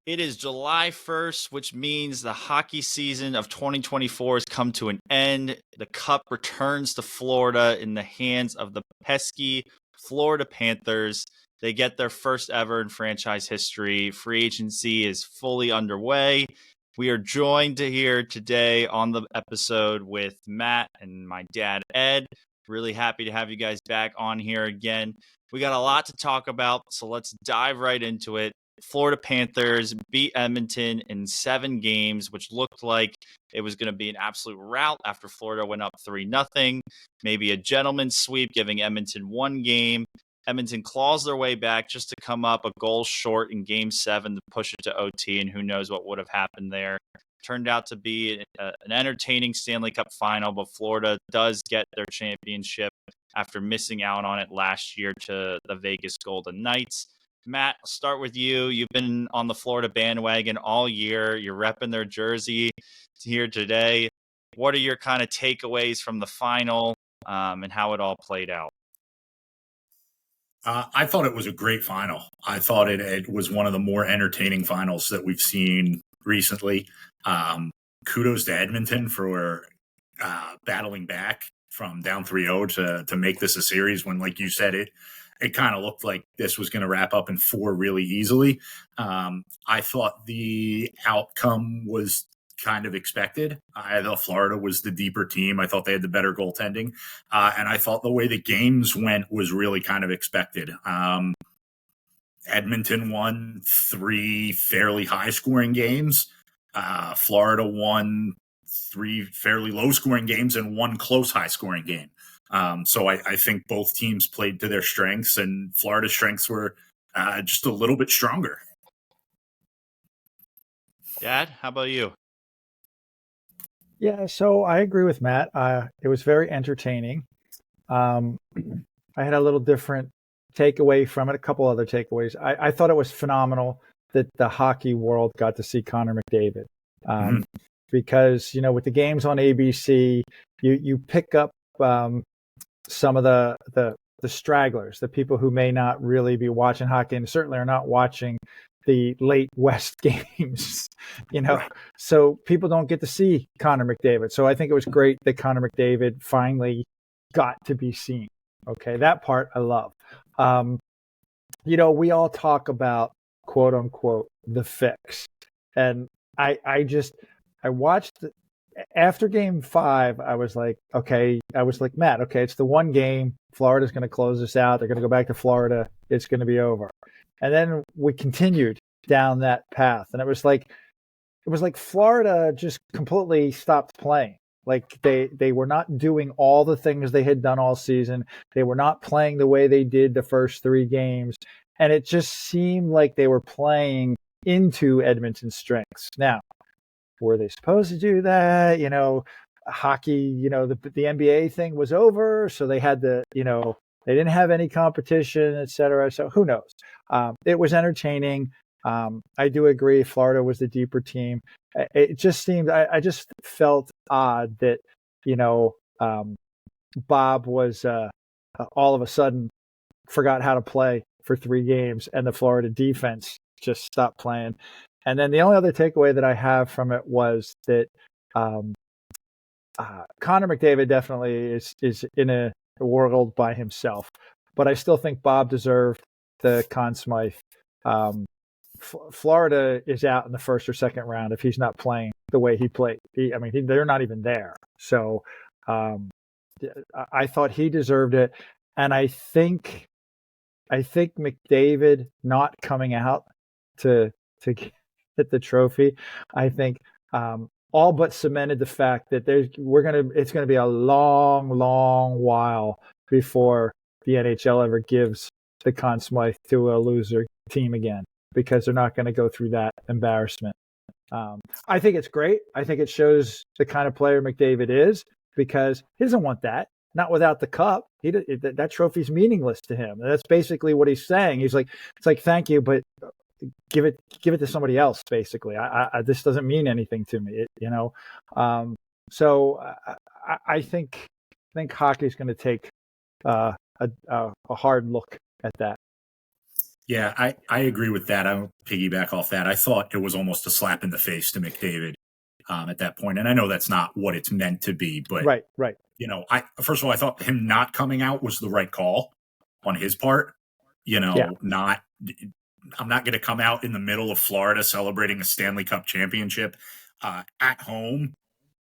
It is July 1st, which means the hockey season of 2024 has come to an end. The Cup returns to Florida in the hands of the pesky Florida Panthers. They get their first ever in franchise history. Free agency is fully underway. We are joined here today on the episode with Matt and my dad, Ed. Really happy to have you guys back on here again. We got a lot to talk about, so let's dive right into it. Florida Panthers beat Edmonton in 7 games, which looked like it was going to be an absolute rout after Florida went up 3-0. Maybe a gentleman's sweep, giving Edmonton 1 game. Edmonton claws their way back just to come up a goal short in Game 7 to push it to OT, and who knows what would have happened there. Turned out to be an entertaining Stanley Cup final, but Florida does get their championship after missing out on it last year to the Vegas Golden Knights. Matt, I'll start with you. You've been on the Florida bandwagon all year. You're repping their jersey here today. What are your kind of takeaways from the final and how it all played out? I thought it was a great final. I thought it was one of the more entertaining finals that we've seen recently. Kudos to Edmonton for battling back from down 3-0 to make this a series when, like you said, it kind of looked like this was going to wrap up in 4 really easily. I thought the outcome was kind of expected. I thought Florida was the deeper team. I thought they had the better goaltending. And I thought the way the games went was really kind of expected. Edmonton won 3 fairly high-scoring games. Florida won 3 fairly low-scoring games and 1 close high-scoring game. So I think both teams played to their strengths, and Florida's strengths were just a little bit stronger. Dad, how about you? Yeah, so I agree with Matt. It was very entertaining. I had a little different takeaway from it, a couple other takeaways. I thought it was phenomenal that the hockey world got to see Connor McDavid. Because, with the games on ABC, you pick up some of the stragglers, the people who may not really be watching hockey and certainly are not watching the late West games, Right. So people don't get to see Connor McDavid. So I think it was great that Connor McDavid finally got to be seen. Okay, that part I love. We all talk about quote unquote the fix, and I watched after Game 5. I was like, Matt, okay, it's the one game. Florida's going to close this out. They're going to go back to Florida. It's going to be over. And then we continued down that path, and it was like Florida just completely stopped playing. Like they were not doing all the things they had done all season. They were not playing the way they did the first 3 games, and it just seemed like they were playing into Edmonton's strengths. Now, were they supposed to do that? Hockey, the NBA thing was over, so they had to, they didn't have any competition, et cetera. So who knows? It was entertaining. I do agree Florida was the deeper team. It just seemed, I just felt odd that, Bob was all of a sudden forgot how to play for 3 games and the Florida defense just stopped playing. And then the only other takeaway that I have from it was that Connor McDavid definitely is in a world by himself, but I still think Bob deserved the Conn Smythe. Florida is out in the first or second round if he's not playing the way he played. They're not even there. So I thought he deserved it, and I think McDavid not coming out to get the trophy, I think all but cemented the fact that it's gonna be a long, long while before the NHL ever gives the Conn Smythe to a loser team again, because they're not going to go through that embarrassment. I think it's great. I think it shows the kind of player McDavid is, because he doesn't want that. Not without the cup. That trophy's meaningless to him. And that's basically what he's saying. He's like, it's like, thank you, but give it to somebody else. Basically, this doesn't mean anything to me. So I think hockey's going to take a hard look at that. Yeah, I agree with that. I'll piggyback off that. I thought it was almost a slap in the face to McDavid at that point. And I know that's not what it's meant to be, but Right. I first of all, I thought him not coming out was the right call on his part. Yeah. I'm not going to come out in the middle of Florida celebrating a Stanley Cup championship at home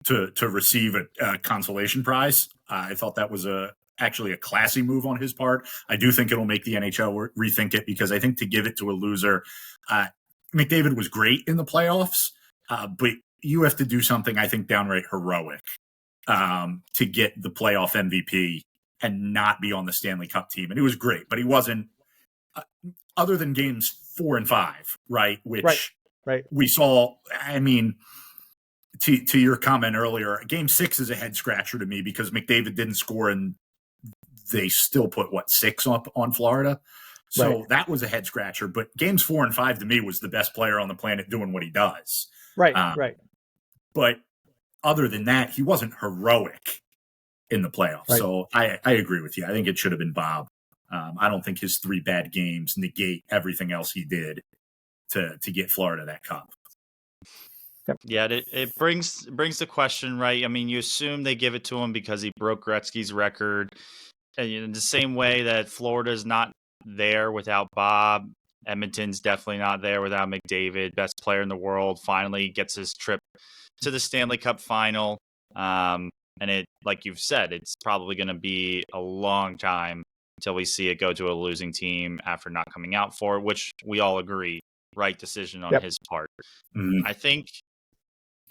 to receive a consolation prize. I thought that was actually a classy move on his part. I do think it'll make the NHL rethink it, because I think to give it to a loser, McDavid was great in the playoffs, but you have to do something, I think, downright heroic to get the playoff MVP and not be on the Stanley Cup team. And it was great, but he wasn't, other than games 4 and 5, right? Which Right. we saw. I mean, to your comment earlier, game 6 is a head scratcher to me, because McDavid didn't score and they still put 6 up on Florida. So that was a head scratcher. But games 4 and 5 to me was the best player on the planet doing what he does. Right. But other than that, he wasn't heroic in the playoffs. Right. So I agree with you. I think it should have been Bob. I don't think his 3 bad games negate everything else he did to get Florida that cup. Yep. Yeah, it brings the question, right? I mean, you assume they give it to him because he broke Gretzky's record. And in the same way that Florida's not there without Bob, Edmonton's definitely not there without McDavid, best player in the world, finally gets his trip to the Stanley Cup final. And it, like you've said, it's probably going to be a long time until we see it go to a losing team after not coming out for it, which we all agree, right decision on his part. Mm-hmm. I think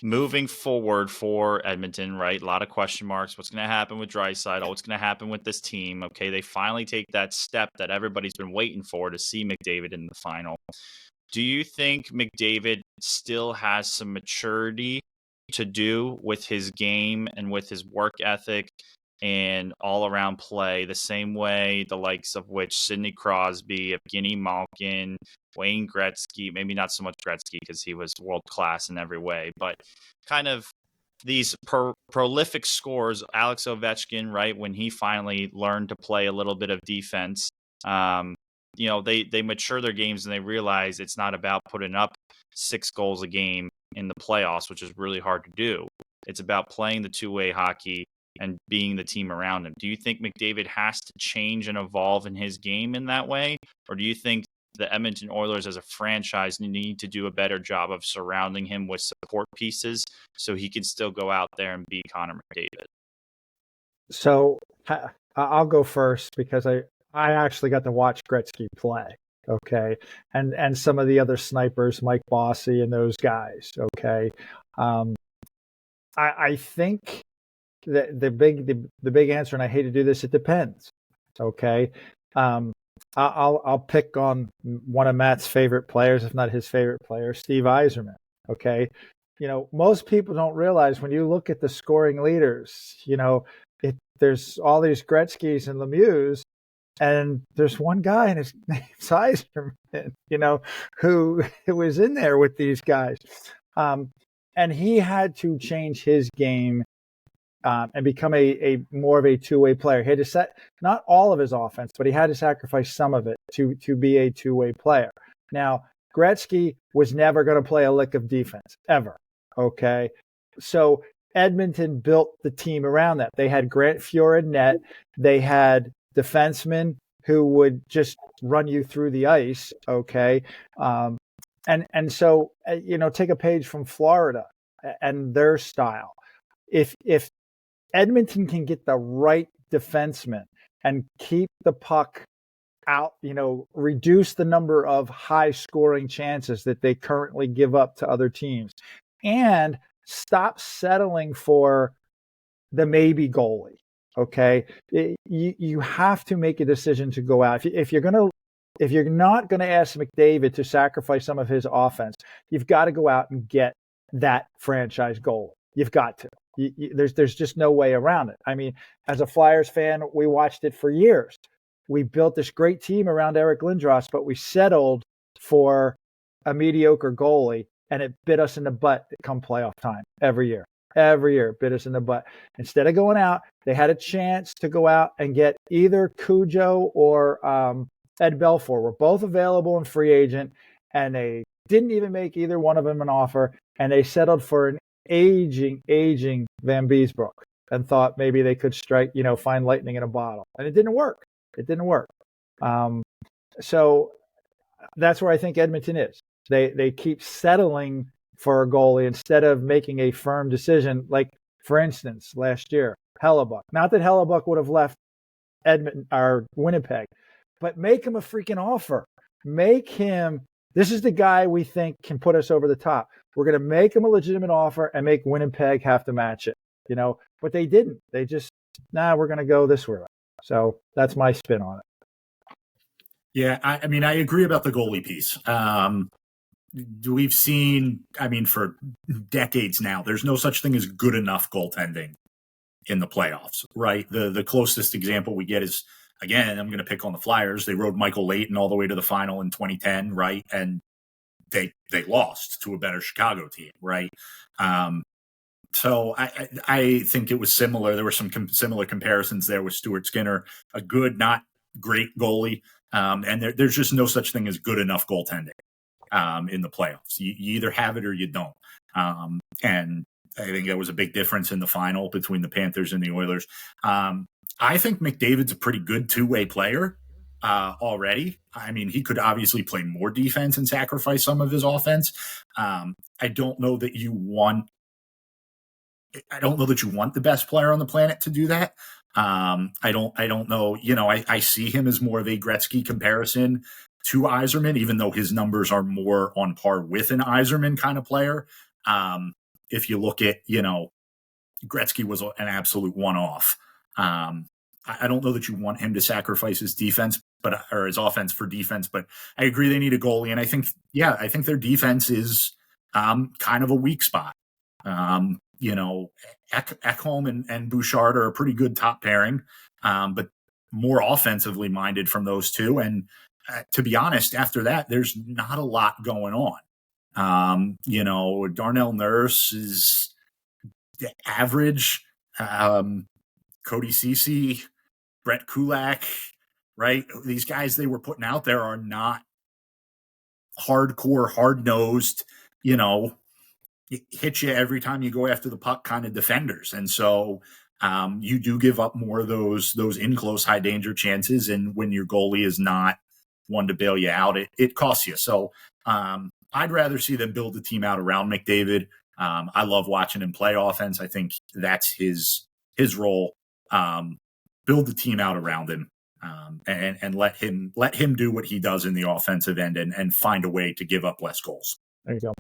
moving forward for Edmonton, right, a lot of question marks. What's going to happen with Draisaitl? What's going to happen with this team? Okay, they finally take that step that everybody's been waiting for to see McDavid in the final. Do you think McDavid still has some maturity to do with his game and with his work ethic and all-around play, the same way the likes of which Sidney Crosby, Evgeny Malkin, Wayne Gretzky, maybe not so much Gretzky because he was world-class in every way, but kind of these prolific scores, Alex Ovechkin, right, when he finally learned to play a little bit of defense, they mature their games and they realize it's not about putting up 6 goals a game in the playoffs, which is really hard to do. It's about playing the two-way hockey and being the team around him. Do you think McDavid has to change and evolve in his game in that way? Or do you think the Edmonton Oilers as a franchise need to do a better job of surrounding him with support pieces so he can still go out there and be Connor McDavid? So I'll go first because I actually got to watch Gretzky play. Okay. And some of the other snipers, Mike Bossy and those guys. Okay. I think the big answer, and I hate to do this, it depends. Okay. I'll pick on one of Matt's favorite players, if not his favorite player, Steve Yzerman. Okay. Most people don't realize when you look at the scoring leaders, there's all these Gretzkys and Lemieux, and there's one guy, and his name's Yzerman, who was in there with these guys. And he had to change his game and become a more of a two-way player. He had to set not all of his offense, but he had to sacrifice some of it to be a two-way player. Now, Gretzky was never going to play a lick of defense, ever. Okay? So Edmonton built the team around that. They had Grant Fuhr in net. They had defensemen who would just run you through the ice. Okay? And so, take a page from Florida and their style. If Edmonton can get the right defenseman and keep the puck out, reduce the number of high scoring chances that they currently give up to other teams, and stop settling for the maybe goalie. Okay. You have to make a decision to go out. If you're not going to ask McDavid to sacrifice some of his offense, you've got to go out and get that franchise goalie. You've got to. There's just no way around it. I mean, as a Flyers fan, we watched it for years. We built this great team around Eric Lindros, but we settled for a mediocre goalie, and it bit us in the butt come playoff time every year. Every year, it bit us in the butt. Instead of going out, they had a chance to go out and get either Cujo or Ed Belfour were both available in free agent, and they didn't even make either one of them an offer, and they settled for an aging Van Beesbrook and thought maybe they could strike, find lightning in a bottle. And it didn't work. So that's where I think Edmonton is. They keep settling for a goalie instead of making a firm decision. Like, for instance, last year, Hellebuck. Not that Hellebuck would have left Edmonton or Winnipeg, but make him a freaking offer. Make him, this is the guy we think can put us over the top. We're going to make him a legitimate offer and make Winnipeg have to match it, but they didn't. They just, we're going to go this way. So that's my spin on it. Yeah, I mean, I agree about the goalie piece. We've seen, for decades now, there's no such thing as good enough goaltending in the playoffs, right? The closest example we get is, again, I'm going to pick on the Flyers. They rode Michael Leighton all the way to the final in 2010, right? And they lost to a better Chicago team, right? So I think it was similar. There were some similar comparisons there with Stuart Skinner, a good, not great goalie. And there's just no such thing as good enough goaltending in the playoffs. You either have it or you don't. And I think that was a big difference in the final between the Panthers and the Oilers. I think McDavid's a pretty good two-way player already. I mean, he could obviously play more defense and sacrifice some of his offense. I don't know that you want the best player on the planet to do that. I don't know. I see him as more of a Gretzky comparison to Yzerman, even though his numbers are more on par with an Yzerman kind of player. If you look at, Gretzky was an absolute one-off. I don't know that you want him to sacrifice his defense, or his offense for defense, but I agree they need a goalie. And I think their defense is kind of a weak spot. Ekholm and Bouchard are a pretty good top pairing, but more offensively minded from those two. And to be honest, after that, there's not a lot going on. Darnell Nurse is average. Cody Ceci, Brett Kulak, right? These guys they were putting out there are not hardcore, hard-nosed, hit you every time you go after the puck kind of defenders. And so you do give up more of those in-close, high-danger chances. And when your goalie is not one to bail you out, it costs you. So I'd rather see them build the team out around McDavid. I love watching him play offense. I think that's his role. Build the team out around him and let him do what he does in the offensive end and find a way to give up less goals. There you go.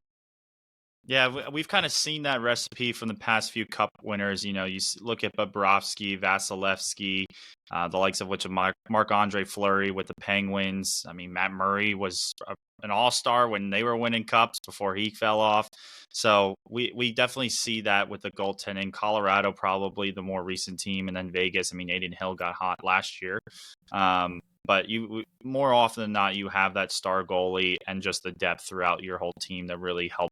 Yeah, we've kind of seen that recipe from the past few Cup winners. You look at Bobrovsky, Vasilevsky, the likes of which of Marc-Andre Fleury with the Penguins. I mean, Matt Murray was an all-star when they were winning Cups before he fell off. So we definitely see that with the goaltending. Colorado probably the more recent team, and then Vegas. I mean, Adin Hill got hot last year. But you more often than not, you have that star goalie and just the depth throughout your whole team that really help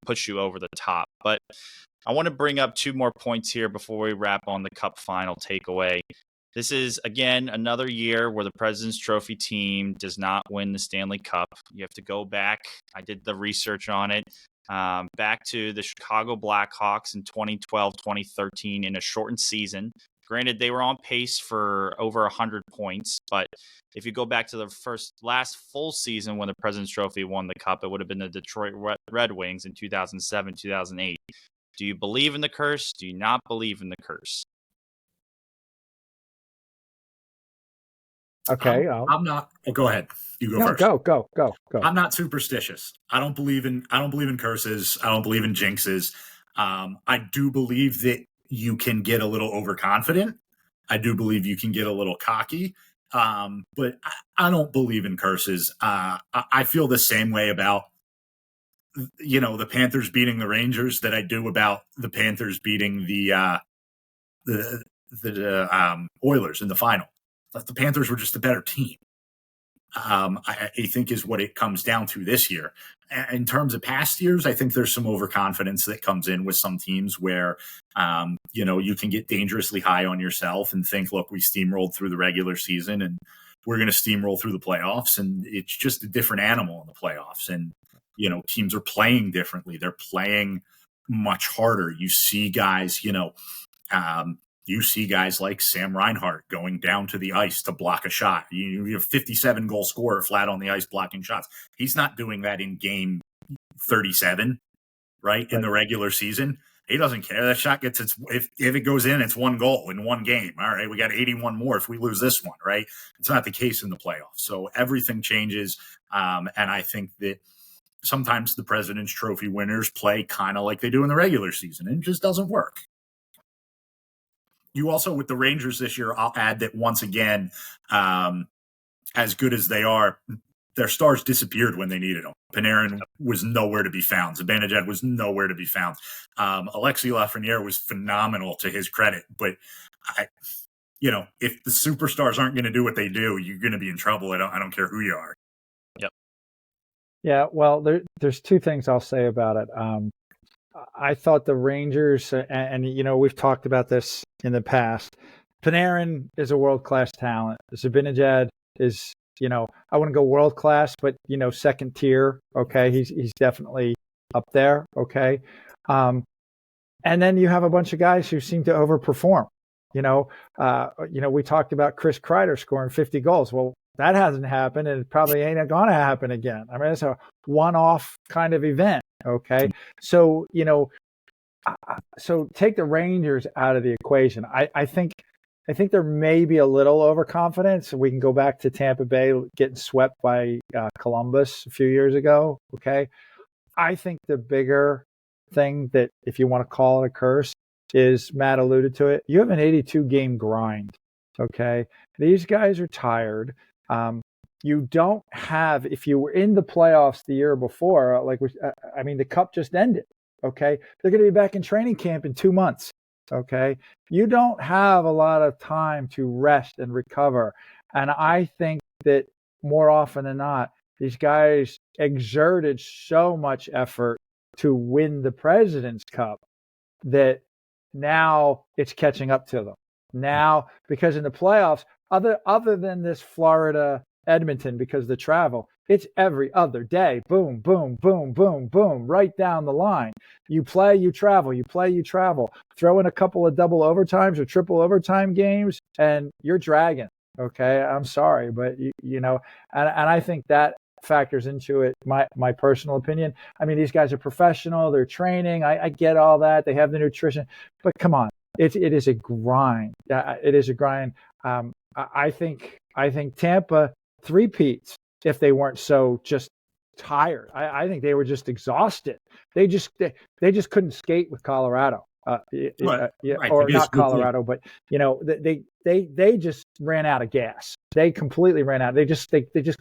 push you over the top. But I want to bring up two more points here before we wrap on the Cup final takeaway. This is, again, another year where the President's Trophy team does not win the Stanley Cup. You have to go back. I did the research on it. Back to the Chicago Blackhawks in 2012, 2013 in a shortened season. Granted, they were on pace for over 100 points, but if you go back to the last full season when the President's Trophy won the Cup, it would have been the Detroit Red Wings in 2007, 2008. Do you believe in the curse? Do you not believe in the curse? Okay. I'm not. Go ahead. You go first. Go. I'm not superstitious. I don't believe in curses. I don't believe in jinxes. I do believe that you can get a little overconfident. I do believe you can get a little cocky. But I don't believe in curses. I feel the same way about, the Panthers beating the Rangers that I do about the Panthers beating the Oilers in the final. The Panthers were just a better team. I think is what it comes down to this year. In terms of past years, I think there's some overconfidence that comes in with some teams where, you can get dangerously high on yourself and think, look, we steamrolled through the regular season and we're going to steamroll through the playoffs. And it's just a different animal in the playoffs. And, teams are playing differently. They're playing much harder. You see guys, you see guys like Sam Reinhart going down to the ice to block a shot. You have 57 goal scorer flat on the ice blocking shots. He's not doing that in game 37, right? In the regular season. He doesn't care. That shot gets if it goes in, it's one goal in one game. All right, we got 81 more if we lose this one, right? It's not the case in the playoffs. So everything changes. And I think that sometimes the President's Trophy winners play kind of like they do in the regular season, and it just doesn't work. You also, with the Rangers this year, I'll add that once again, as good as they are, their stars disappeared when they needed them. Panarin was nowhere to be found. Zibanejad was nowhere to be found. Alexis Lafreniere was phenomenal to his credit, but if the superstars aren't going to do what they do, you're going to be in trouble. I don't care who you are. Yep. Yeah. Well, there's two things I'll say about it. I thought the Rangers, and we've talked about this in the past. Panarin is a world-class talent. Zibanejad is, I wouldn't go world-class, but, second tier. Okay. He's definitely up there. Okay. And then you have a bunch of guys who seem to overperform. We talked about Chris Kreider scoring 50 goals. Well, that hasn't happened, and it probably ain't going to happen again. I mean, it's a one-off kind of event. Okay. So, so take the Rangers out of the equation. I think there may be a little overconfidence. We can go back to Tampa Bay getting swept by Columbus a few years ago. Okay. I think the bigger thing that, if you want to call it a curse, is Matt alluded to it. You have an 82 game grind. Okay. These guys are tired. You don't have, if you were in the playoffs the year before, the Cup just ended. Okay. They're going to be back in training camp in 2 months. Okay. You don't have a lot of time to rest and recover. And I think that more often than not, these guys exerted so much effort to win the President's Cup that now it's catching up to them. Now, because in the playoffs, other than this Florida Edmonton, because the travel, it's every other day. Boom, boom, boom, boom, boom, right down the line. You play, you travel, you play, you travel. Throw in a couple of double overtimes or triple overtime games, and you're dragging. Okay, I'm sorry, but and I think that factors into it. My personal opinion. I mean, these guys are professional. They're training. I get all that. They have the nutrition, but come on, it is a grind. It is a grind. I think Tampa three-peats if they weren't so just tired. I think they were just exhausted. They just couldn't skate with Colorado. Right. Or not Colorado, but they just ran out of gas. They completely ran out. They just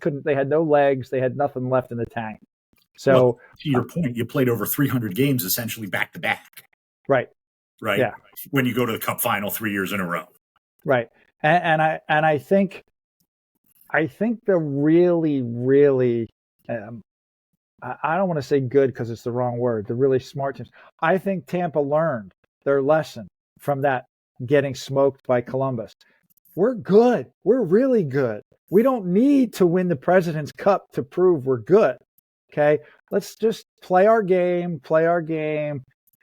couldn't. They had no legs. They had nothing left in the tank. So to your point, you played over 300 games essentially back to back. Right. Yeah. When you go to the Cup final 3 years in a row. Right. And I think the really I don't want to say good because it's the wrong word. The really smart teams. I think Tampa learned their lesson from that getting smoked by Columbus. We're good. We're really good. We don't need to win the President's Cup to prove we're good. Okay. Let's just play our game,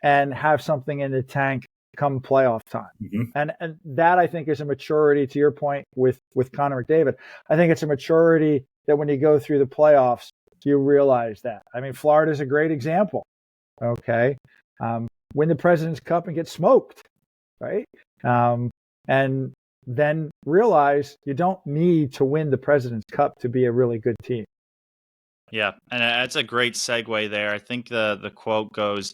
and have something in the tank come playoff time. Mm-hmm. And that, I think, is a maturity, to your point with Connor McDavid. I think it's a maturity that when you go through the playoffs, you realize that. I mean, Florida is a great example. Okay. Win the President's Cup and get smoked. Right. And then realize you don't need to win the President's Cup to be a really good team. Yeah, and that's a great segue there. I think the quote goes,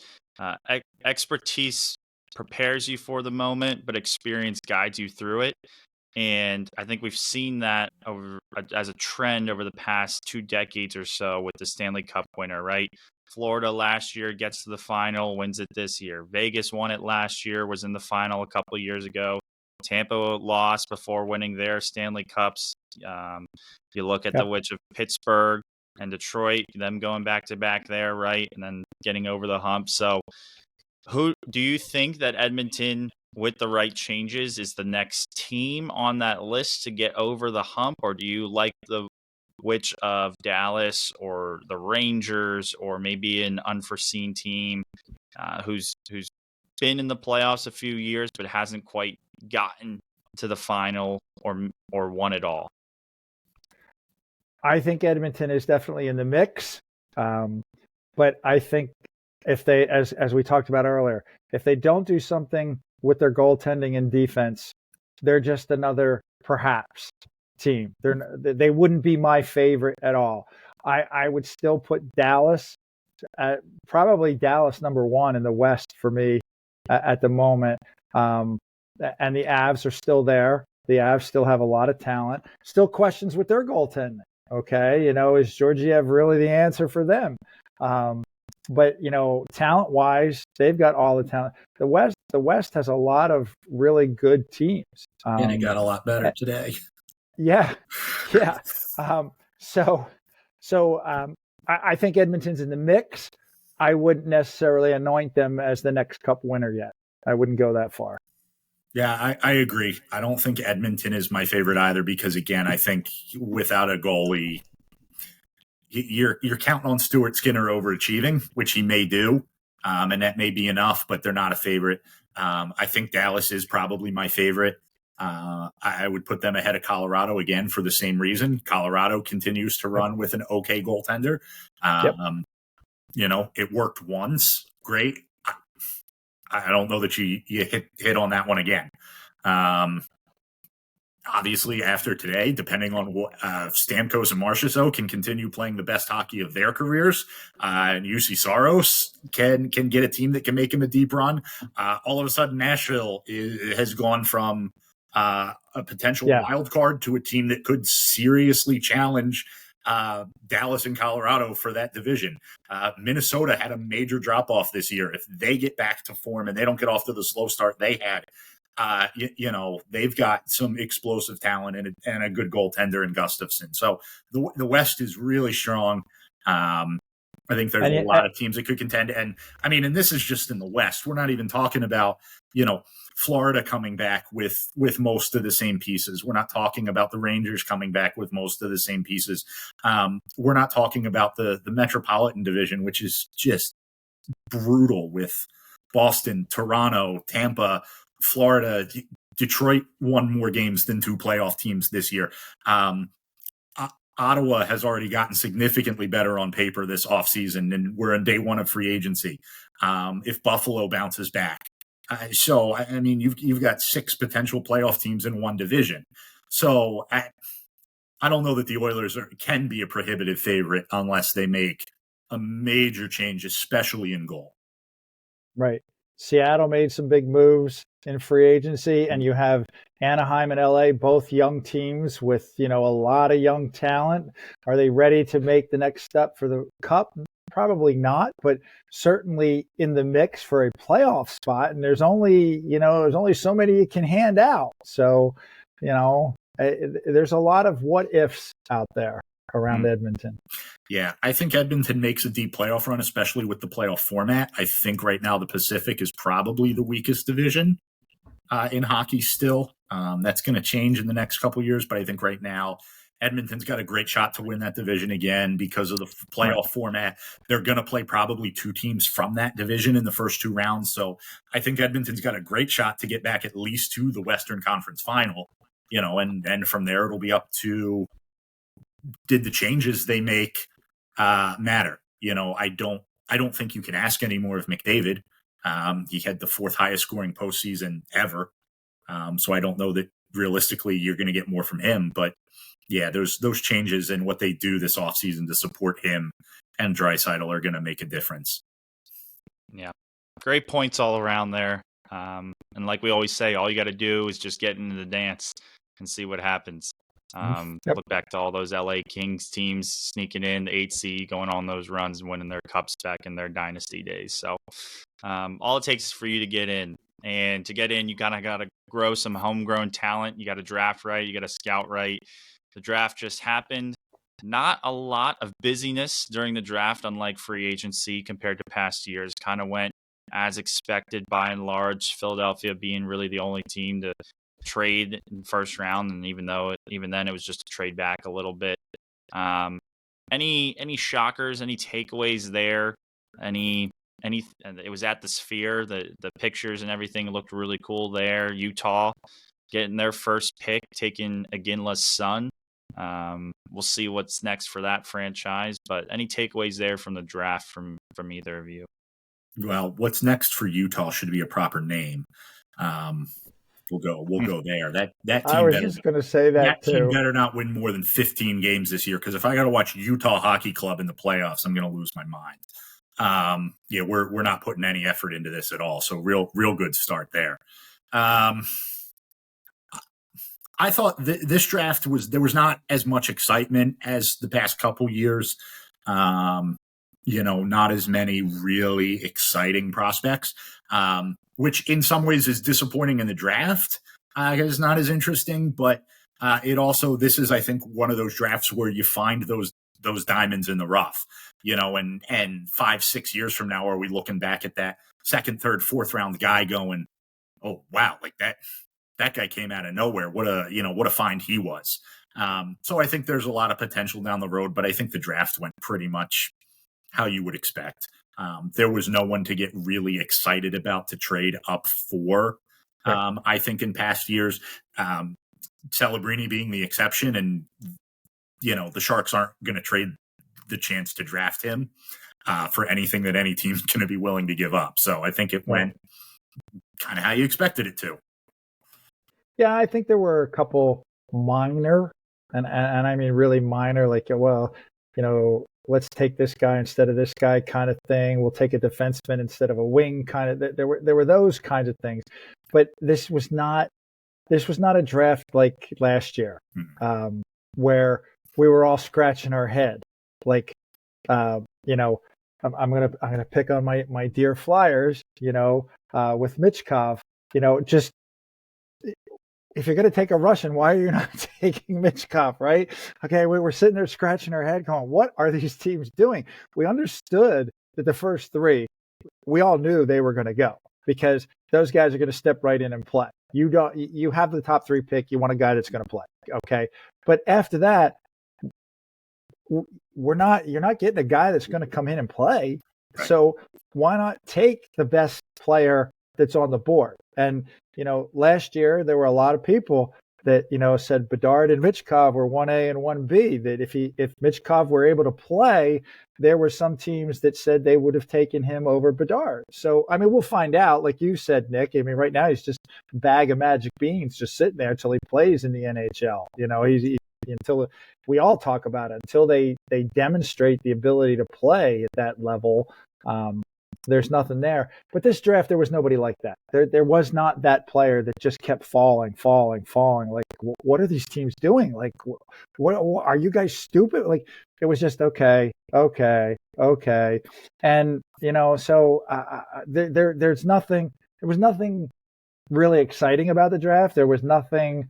expertise prepares you for the moment, but experience guides you through it. And I think we've seen that as a trend over the past 2 decades or so with the Stanley Cup winner, right? Florida last year gets to the final, wins it this year. Vegas won it last year, was in the final a couple of years ago. Tampa lost before winning their Stanley Cups. You look at the which of Pittsburgh and Detroit, them going back to back there, right? And then getting over the hump. So who do you think that Edmonton with the right changes, is the next team on that list to get over the hump, or do you like the which of Dallas or the Rangers or maybe an unforeseen team who's been in the playoffs a few years but hasn't quite gotten to the final or won it all? I think Edmonton is definitely in the mix, but I think if they, as we talked about earlier, if they don't do something with their goaltending and defense, they're just another perhaps team. They wouldn't be my favorite at all. I would still put Dallas, probably Dallas number one in the West for me at the moment. And the Avs are still there. The Avs still have a lot of talent. Still questions with their goaltending. Okay, is Georgiev really the answer for them? But talent-wise, they've got all the talent. The West has a lot of really good teams. And it got a lot better today. Yeah. So I think Edmonton's in the mix. I wouldn't necessarily anoint them as the next Cup winner yet. I wouldn't go that far. Yeah, I agree. I don't think Edmonton is my favorite either because, again, I think without a goalie, you're counting on Stuart Skinner overachieving, which he may do, and that may be enough, but they're not a favorite. I think Dallas is probably my favorite. I would put them ahead of Colorado again for the same reason. Colorado continues to run with an okay goaltender. It worked once. Great. I don't know that you hit on that one again. Obviously, after today, depending on what Stamkos and Marchessault can continue playing the best hockey of their careers, and UC Saros can get a team that can make him a deep run. All of a sudden, Nashville has gone from a potential wild card to a team that could seriously challenge Dallas and Colorado for that division. Minnesota had a major drop off this year. If they get back to form and they don't get off to the slow start they had, they've got some explosive talent and a good goaltender in Gustafsson. So the West is really strong. I think there's a lot of teams that could contend. And this is just in the West. We're not even talking about, Florida coming back with most of the same pieces. We're not talking about the Rangers coming back with most of the same pieces. We're not talking about the Metropolitan Division, which is just brutal with Boston, Toronto, Tampa, Florida. Detroit won more games than two playoff teams this year. Ottawa has already gotten significantly better on paper this offseason, and we're in day one of free agency. If Buffalo bounces back. You've got 6 potential playoff teams in one division. So I don't know that the Oilers can be a prohibitive favorite unless they make a major change, especially in goal. Right. Seattle made some big moves in free agency, and you have Anaheim and LA, both young teams with, a lot of young talent. Are they ready to make the next step for the Cup? Probably not, but certainly in the mix for a playoff spot. And there's only so many you can hand out. So, there's a lot of what ifs out there around Edmonton. Yeah, I think Edmonton makes a deep playoff run, especially with the playoff format. I think right now the Pacific is probably the weakest division in hockey still. That's going to change in the next couple of years, but I think right now Edmonton's got a great shot to win that division again because of the playoff format. They're going to play probably 2 teams from that division in the first 2 rounds. So I think Edmonton's got a great shot to get back at least to the Western Conference Final, and from there it'll be up to, did the changes they make matter? I don't think you can ask any more of McDavid. He had the 4th highest scoring postseason ever. So I don't know that realistically you're going to get more from him, but yeah, those changes and what they do this offseason to support him and Draisaitl are going to make a difference. Yeah, great points all around there. And like we always say, all you got to do is just get into the dance and see what happens. Look back to all those LA Kings teams sneaking in the 8th seed, going on those runs and winning their cups back in their dynasty days. So all it takes is for you to get in. And to get in, you kind of got to grow some homegrown talent. You got to draft right. You got to scout right. The draft just happened. Not a lot of busyness during the draft, unlike free agency compared to past years. Kind of went as expected by and large. Philadelphia being really the only team to trade in the first round, and even then it was just a trade back a little bit. Any shockers, any takeaways there? It was at the Sphere. The pictures and everything looked really cool there. Utah getting their first pick, taking Iginla's son. We'll see what's next for that franchise. But any takeaways there from the draft from either of you? Well, what's next for Utah should be a proper name. We'll go there. That team. I was just going to say that too. Team better not win more than 15 games this year, because if I got to watch Utah Hockey Club in the playoffs, I'm going to lose my mind. We're not putting any effort into this at all. So real good start there. I thought this draft there was not as much excitement as the past couple years. Not as many really exciting prospects, which in some ways is disappointing in the draft. It's not as interesting, but this is, I think, one of those drafts where you find those diamonds in the rough, and 5-6 years from now, are we looking back at that second, third, fourth round guy going, oh, wow, like that guy came out of nowhere. What a find he was. So I think there's a lot of potential down the road, but I think the draft went pretty much how you would expect. There was no one to get really excited about to trade up for. I think in past years, Celebrini being the exception, and the Sharks aren't going to trade the chance to draft him for anything that any team's going to be willing to give up. So I think it went kind of how you expected it to. Yeah, I think there were a couple minor, and I mean really minor, like, let's take this guy instead of this guy kind of thing. We'll take a defenseman instead of a wing kind of. There were those kinds of things, but this was not a draft like last year, where we were all scratching our head. Like, I'm gonna pick on my dear Flyers, with Michkov, just. If you're going to take a Russian, why are you not taking Michkov, right? Okay, we were sitting there scratching our head going, what are these teams doing? We understood that the first three, we all knew they were going to go because those guys are going to step right in and play. You have the top three pick. You want a guy that's going to play, okay? But after that, you're not getting a guy that's going to come in and play. Right. So why not take the best player that's on the board? And last year there were a lot of people that said Bedard and Michkov were 1A and 1B. That if Michkov were able to play, there were some teams that said they would have taken him over Bedard. So I mean, we'll find out. Like you said, Nick. I mean, right now he's just a bag of magic beans, just sitting there until he plays in the NHL. Until we all talk about it, until they demonstrate the ability to play at that level. There's nothing there. But this draft, there was nobody like that. There was not that player that just kept falling. Like, what are these teams doing? Like, what are you guys stupid? Like, it was just okay. And, so there's nothing, there was nothing really exciting about the draft. There was nothing,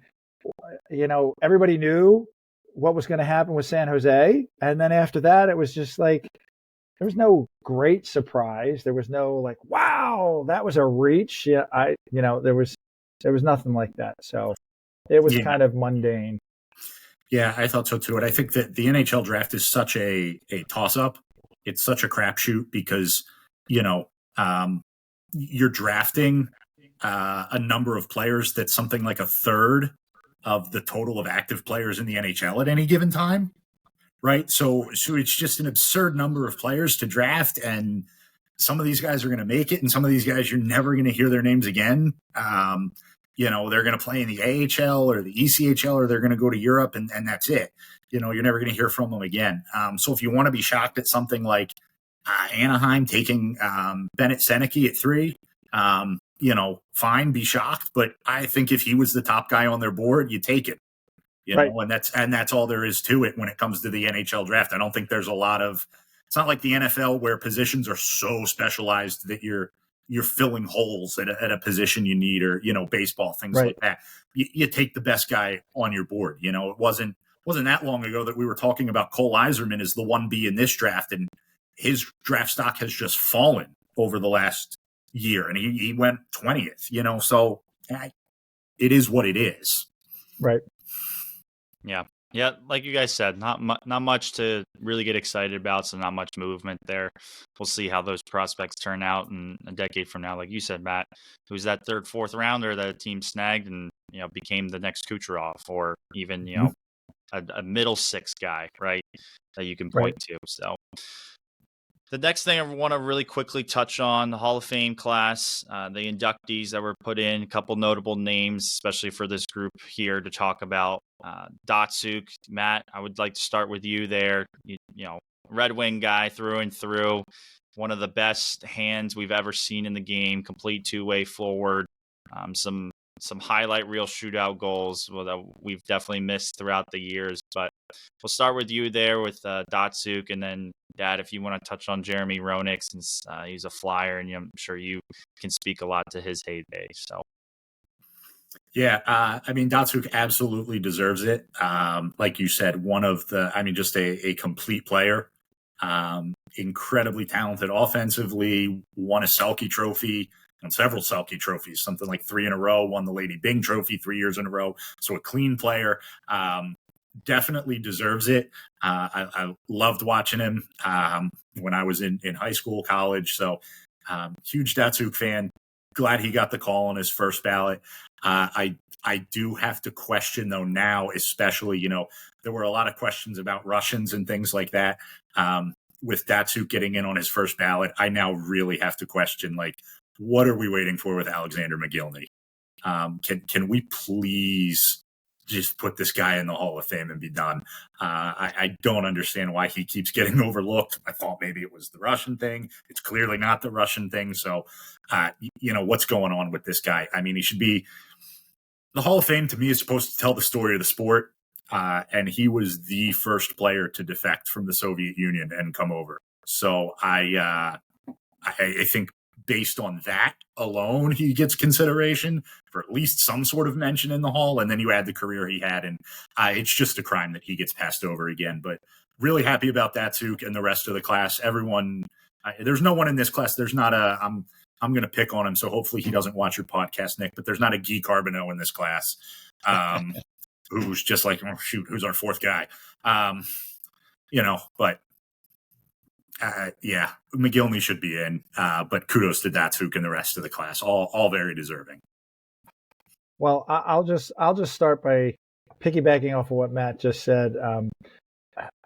everybody knew what was going to happen with San Jose. And then after that, it was just like, there was no great surprise. There was no like, wow, that was a reach. Yeah, there was nothing like that. So it was kind of mundane. Yeah, I thought so too. And I think that the NHL draft is such a toss-up. It's such a crapshoot because, you're drafting a number of players that's something like a third of the total of active players in the NHL at any given time. Right. So it's just an absurd number of players to draft. And some of these guys are going to make it. And some of these guys, you're never going to hear their names again. They're going to play in the AHL or the ECHL, or they're going to go to Europe and that's it. You're never going to hear from them again. So if you want to be shocked at something like Anaheim taking Bennett Seneke at 3, fine, be shocked. But I think if he was the top guy on their board, you take it. Right. And that's all there is to it when it comes to the NHL draft. I don't think there's a lot of. It's not like the NFL where positions are so specialized that you're filling holes at a position you need, or baseball, things like that. You take the best guy on your board. It wasn't that long ago that we were talking about Cole Yzerman as the 1B in this draft, and his draft stock has just fallen over the last year, and he went 20th. So it is what it is. Right. Yeah. Yeah, like you guys said, not much to really get excited about, so not much movement there. We'll see how those prospects turn out in a decade from now. Like you said, Matt, who's that third, fourth rounder that a team snagged and became the next Kucherov, or even a middle six guy, right? That you can point to. So the next thing I want to really quickly touch on, the Hall of Fame class, the inductees that were put in, a couple notable names, especially for this group here to talk about. Datsuk, Matt, I would like to start with you there. You know, Red Wing guy through and through, one of the best hands we've ever seen in the game, complete two-way forward, some highlight reel shootout goals that we've definitely missed throughout the years. But we'll start with you there with Datsuk, and then Dad, if you want to touch on Jeremy Roenick, since he's a Flyer, and I'm sure you can speak a lot to his heyday. So. Yeah, I mean, Datsuk absolutely deserves it. Like you said, just a complete player. Incredibly talented offensively, won a Selke trophy and several Selke trophies, something like 3 in a row, won the Lady Byng trophy 3 years in a row. So a clean player. Definitely deserves it. I loved watching him when I was in high school, college. So huge Datsuk fan. Glad he got the call on his first ballot. I do have to question, though, now, especially, there were a lot of questions about Russians and things like that. With Datsuk getting in on his first ballot, I now really have to question, what are we waiting for with Alexander Mogilny? Can we please just put this guy in the Hall of Fame and be done? I don't understand why he keeps getting overlooked. I thought maybe it was the Russian thing. It's clearly not the Russian thing. So, what's going on with this guy? I mean, he should be – the Hall of Fame to me is supposed to tell the story of the sport. And he was the first player to defect from the Soviet Union and come over. So I think based on that alone, he gets consideration for at least some sort of mention in the Hall. And then you add the career he had, and it's just a crime that he gets passed over again. But really happy about Datsuk and the rest of the class. Everyone, there's no one in this class. There's not I'm going to pick on him, so hopefully he doesn't watch your podcast, Nick, but there's not a Guy Carbonneau in this class who's just like, oh, shoot, who's our fourth guy? But Mogilny should be in, but kudos to Datsuk and the rest of the class, all very deserving. Well, I'll just start by piggybacking off of what Matt just said.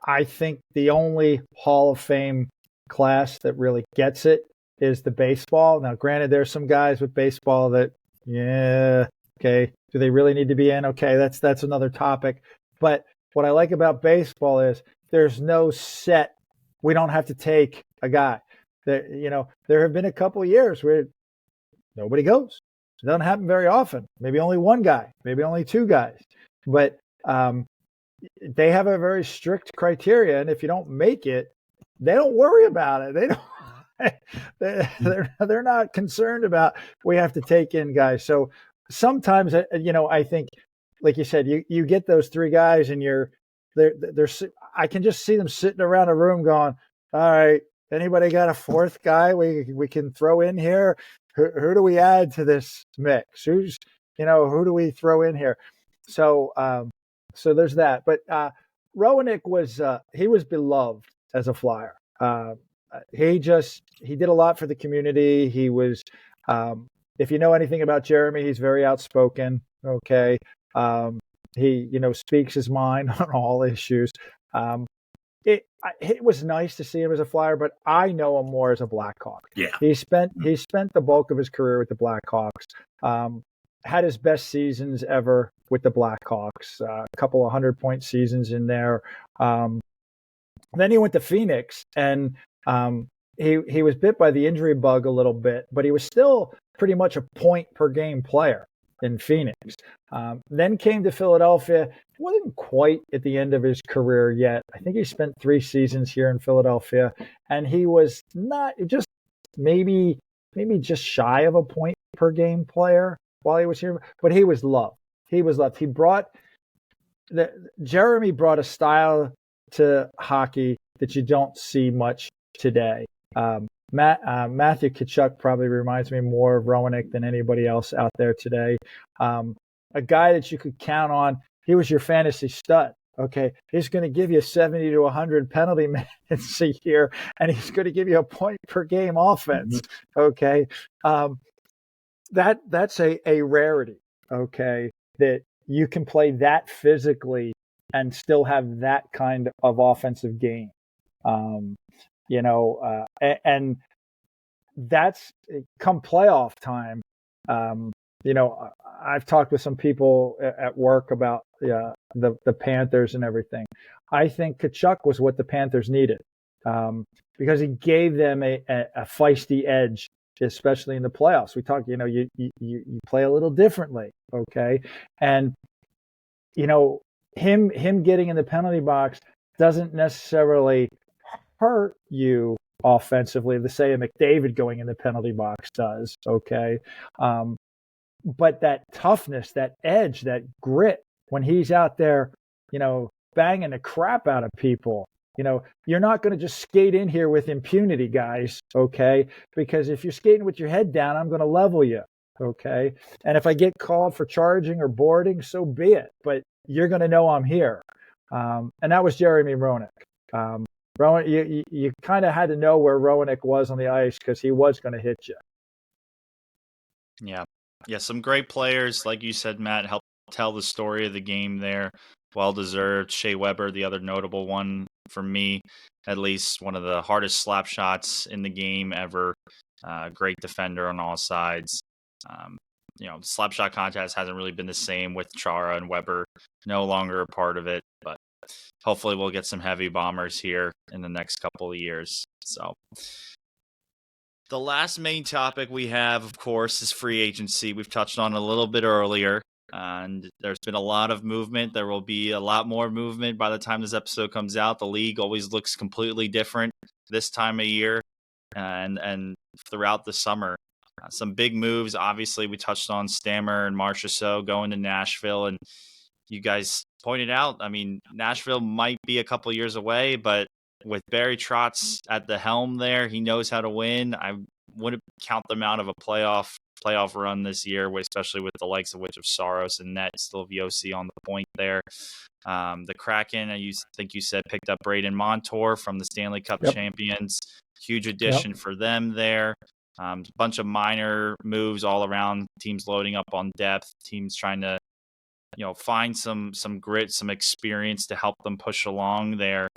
I think the only Hall of Fame class that really gets it is the baseball. Now, granted, there's some guys with baseball that, okay, do they really need to be in? Okay, that's another topic. But what I like about baseball is there's no set. We don't have to take a guy. There have been a couple of years where nobody goes. It doesn't happen very often. Maybe only one guy, maybe only two guys. But they have a very strict criteria, and if you don't make it, they don't worry about it. They don't. They're not concerned about we have to take in guys. So sometimes I think, like you said, you get those three guys and they're I can just see them sitting around a room going, all right, anybody got a fourth guy we can throw in here? Who do we add to this mix? Who do we throw in here? So there's that. But Roenick he was beloved as a Flyer. He did a lot for the community. He was, if you know anything about Jeremy, he's very outspoken. Okay. He, speaks his mind on all issues. It was nice to see him as a Flyer, but I know him more as a Blackhawk. Yeah. He spent the bulk of his career with the Blackhawks. Had his best seasons ever with the Blackhawks, a couple of 100-point seasons in there. Then he went to Phoenix, and he was bit by the injury bug a little bit, but he was still pretty much a point per game player in Phoenix. Then came to Philadelphia. He wasn't quite at the end of his career yet. I think he spent 3 seasons here in Philadelphia, and he was not just maybe just shy of a point per game player while he was here, but he was loved. Jeremy brought a style to hockey that you don't see much today. Matthew Tkachuk probably reminds me more of Roenick than anybody else out there today. A guy that you could count on. He was your fantasy stud. Okay, he's going to give you 70 to 100 penalty minutes a year, and he's going to give you a point per game offense. Okay, that's a rarity. Okay, that you can play that physically and still have that kind of offensive game. And that's come playoff time. I've talked with some people at work about the Panthers and everything. I think Tkachuk was what the Panthers needed because he gave them a feisty edge, especially in the playoffs. We talked, you play a little differently, okay? And, him getting in the penalty box doesn't necessarily hurt you offensively, the say a McDavid going in the penalty box does, okay? But that toughness, that edge, that grit, when he's out there, banging the crap out of people, you're not going to just skate in here with impunity, guys, okay? Because if you're skating with your head down, I'm going to level you, okay? And if I get called for charging or boarding, so be it. But you're going to know I'm here. And that was Jeremy Roenick. Rowan, you kind of had to know where Roenick was on the ice because he was going to hit you. Yeah, some great players, like you said, Matt, help tell the story of the game there. Well-deserved. Shea Weber, the other notable one for me, at least one of the hardest slap shots in the game ever. Great defender on all sides. The slap shot contest hasn't really been the same with Chara and Weber, no longer a part of it, but hopefully we'll get some heavy bombers here in the next couple of years. So the last main topic we have, of course, is free agency. We've touched on it a little bit earlier, and there's been a lot of movement. There will be a lot more movement by the time this episode comes out. The league always looks completely different this time of year and throughout the summer. Some big moves. Obviously, we touched on Stammer and Marchessault going to Nashville, and you guys pointed out, Nashville might be a couple years away, but with Barry Trotz at the helm there, he knows how to win. I wouldn't count them out of a playoff run this year, especially with the likes of Saros and Net, still VOC on the point there. The Kraken, I think you said, picked up Braden Montour from the Stanley Cup champions. Huge addition for them there. A bunch of minor moves all around, teams loading up on depth, teams trying to find some grit, some experience to help them push along there.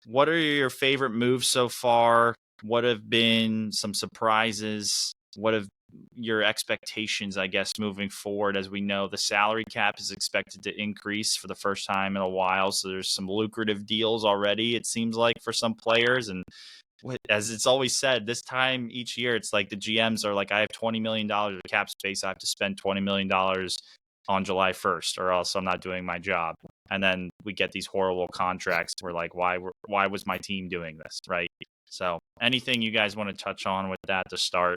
What are your favorite moves so far? What have been some surprises? What have your expectations, I guess, moving forward? As we know, the salary cap is expected to increase for the first time in a while. So there's some lucrative deals already, it seems like, for some players. And as it's always said, this time each year, it's like the GMs are like, I have $20 million of cap space. I have to spend $20 million on July 1st, or else I'm not doing my job. And then we get these horrible contracts. We're like, why was my team doing this, right? So anything you guys want to touch on with that to start?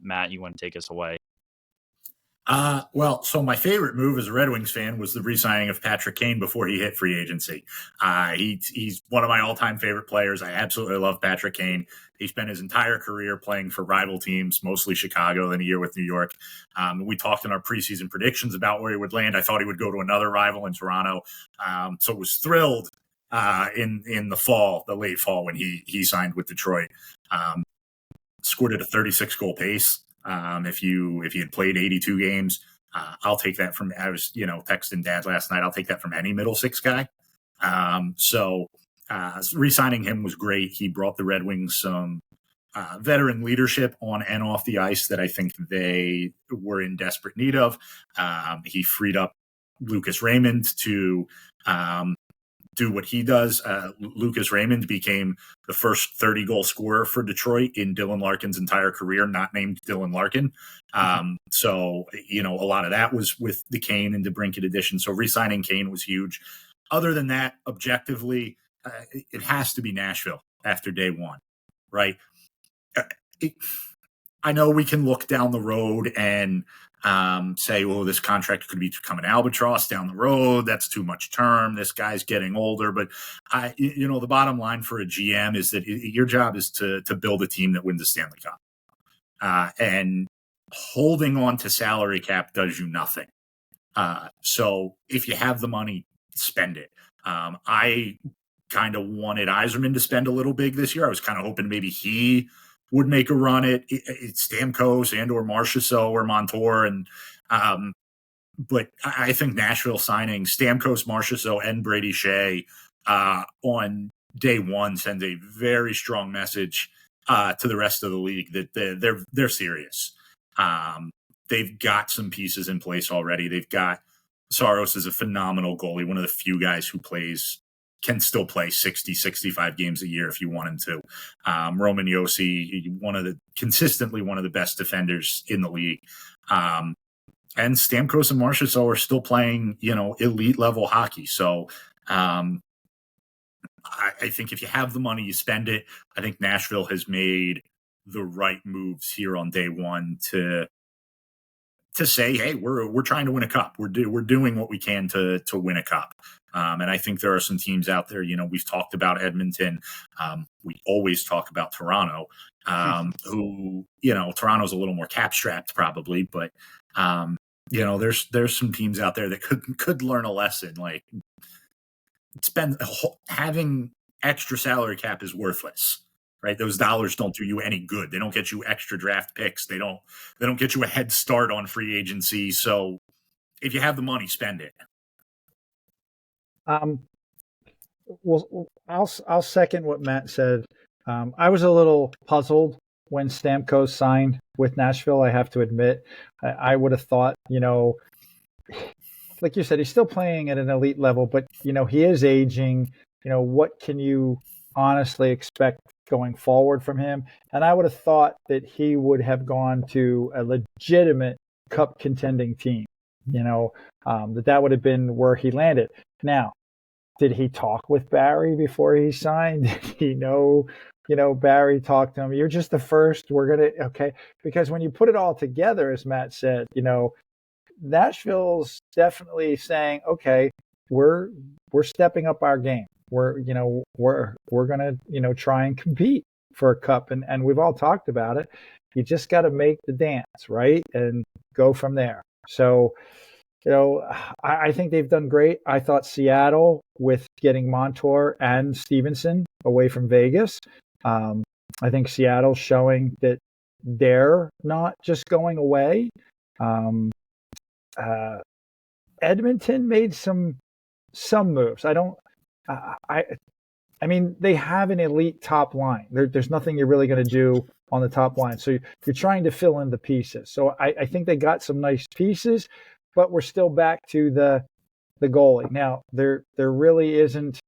Matt, you want to take us away? So my favorite move as a Red Wings fan was the re-signing of Patrick Kane before he hit free agency. He's one of my all-time favorite players. I absolutely love Patrick Kane. He spent his entire career playing for rival teams, mostly Chicago, then a year with New York. We talked in our preseason predictions about where he would land. I thought he would go to another rival in Toronto. So was thrilled in the fall, the late fall, when he signed with Detroit. Scored at a 36-goal pace. If you had played 82 games, I'll take that from, I was, texting Dad last night. I'll take that from any middle six guy. Re-signing him was great. He brought the Red Wings some veteran leadership on and off the ice that I think they were in desperate need of. He freed up Lucas Raymond to do what he does. Lucas Raymond became the first 30-goal scorer for Detroit in Dylan Larkin's entire career, not named Dylan Larkin. So, a lot of that was with the Kane and DeBrincat addition. So re-signing Kane was huge. Other than that, objectively, it has to be Nashville after day one, right? I know we can look down the road and say, well, this contract could become an albatross down the road. That's too much term. This guy's getting older. But the bottom line for a GM is that your job is to build a team that wins the Stanley Cup. And holding on to salary cap does you nothing. So if you have the money, spend it. I kind of wanted Yzerman to spend a little big this year. I was kind of hoping maybe he would make a run at Stamkos and or Marchessault or Montour. But I think Nashville signing Stamkos, Marchessault, and Brady Shea on day one sends a very strong message to the rest of the league that they're serious. They've got some pieces in place already. They've got Saros is a phenomenal goalie, one of the few guys who can still play 60, 65 games a year if you want him to. Roman Josi, consistently one of the best defenders in the league. And Stamkos and Marchessault are still playing, elite level hockey. So I think if you have the money, you spend it. I think Nashville has made the right moves here on day one to say, hey, we're trying to win a cup. We're doing what we can to win a cup. And I think there are some teams out there, we've talked about Edmonton. We always talk about Toronto, who, Toronto's a little more cap strapped probably, but there's some teams out there that could learn a lesson. Like having extra salary cap is worthless. Right, those dollars don't do you any good. They don't get you extra draft picks. They don't get you a head start on free agency. So, if you have the money, spend it. Well, I'll second what Matt said. I was a little puzzled when Stamkos signed with Nashville. I have to admit, I would have thought, like you said, he's still playing at an elite level, but he is aging. What can you honestly expect going forward from him? And I would have thought that he would have gone to a legitimate cup contending team, that would have been where he landed. Now, did he talk with Barry before he signed? Did he know, Barry talked to him? You're just the first. Okay. Because when you put it all together, as Matt said, Nashville's definitely saying, okay, we're stepping up our game. We're going to, try and compete for a cup. And we've all talked about it. You just got to make the dance, right? And go from there. So, I think they've done great. I thought Seattle, with getting Montour and Stevenson away from Vegas, I think Seattle's showing that they're not just going away. Edmonton made some moves. I mean, they have an elite top line. There's nothing you're really going to do on the top line. So you're trying to fill in the pieces. So I think they got some nice pieces, but we're still back to the goalie. Now, there really isn't,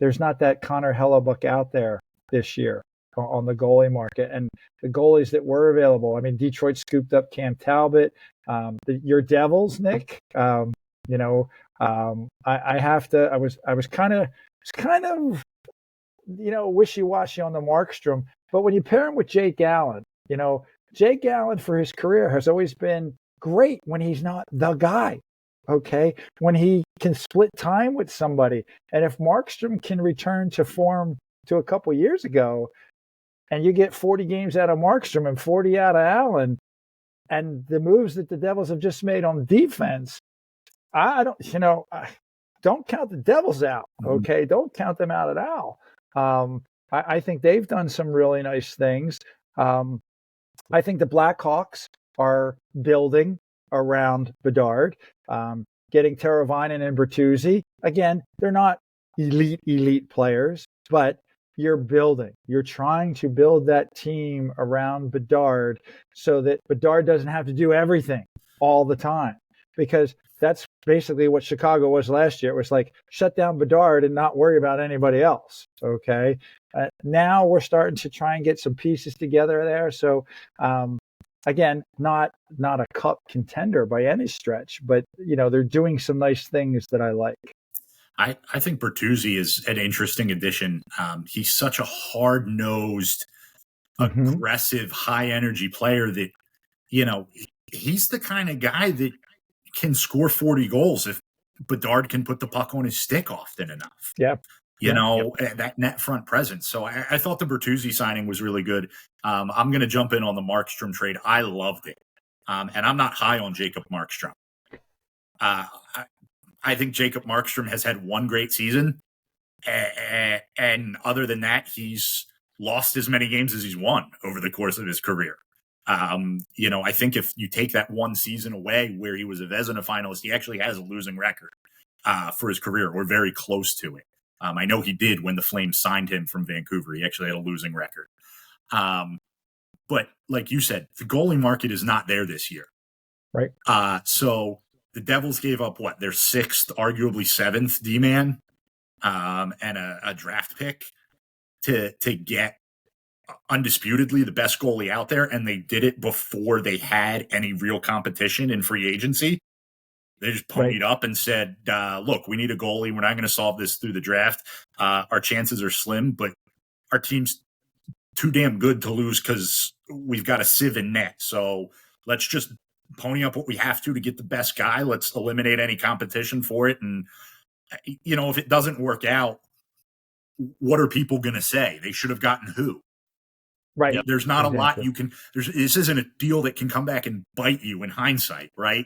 there's not that Connor Hellebuck out there this year on the goalie market. And the goalies that were available, I mean, Detroit scooped up Cam Talbot. Your Devils, Nick, I have to, I was kind of, wishy-washy on the Markstrom. But when you pair him with Jake Allen, Jake Allen for his career has always been great when he's not the guy, okay? When he can split time with somebody. And if Markstrom can return to form to a couple years ago, and you get 40 games out of Markstrom and 40 out of Allen, and the moves that the Devils have just made on defense, I don't count the Devils out, okay? Don't count them out at all. I think they've done some really nice things. I think the Blackhawks are building around Bedard, getting Teravainen and Bertuzzi. Again, they're not elite players, but you're building. You're trying to build that team around Bedard so that Bedard doesn't have to do everything all the time, because that's basically what Chicago was last year. It was like, shut down Bedard and not worry about anybody else. Okay. Now we're starting to try and get some pieces together there. So, again, not a cup contender by any stretch, but they're doing some nice things that I like. I think Bertuzzi is an interesting addition. He's such a hard-nosed, aggressive, high-energy player that, he's the kind of guy that can score 40 goals if Bedard can put the puck on his stick often enough. Yeah. That net front presence. So I thought the Bertuzzi signing was really good. I'm going to jump in on the Markstrom trade. I loved it. And I'm not high on Jacob Markstrom. I think Jacob Markstrom has had one great season. And other than that, he's lost as many games as he's won over the course of his career. I think if you take that one season away where he was a Vezina finalist, he actually has a losing record for his career, or very close to it. I know he did when the Flames signed him from Vancouver. He actually had a losing record. But like you said, the goalie market is not there this year. Right. So the Devils gave up their sixth, arguably seventh D-man, and a draft pick to get undisputedly the best goalie out there, and they did it before they had any real competition in free agency. They just ponied up and said, look, we need a goalie. We're not going to solve this through the draft. Our chances are slim, but our team's too damn good to lose because we've got a sieve in net. So let's just pony up what we have to get the best guy. Let's eliminate any competition for it. And, if it doesn't work out, what are people going to say? They should have gotten who? Right. There's not a lot you can. This isn't a deal that can come back and bite you in hindsight, right?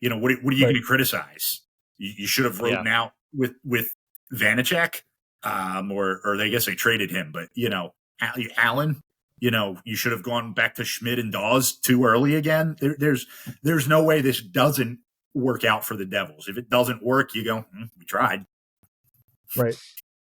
What are you going to criticize? You should have written out with Vanacek, or I guess they traded him, but Allen. You should have gone back to Schmidt and Dawes too early again. There's no way this doesn't work out for the Devils. If it doesn't work, you go, we tried. Right.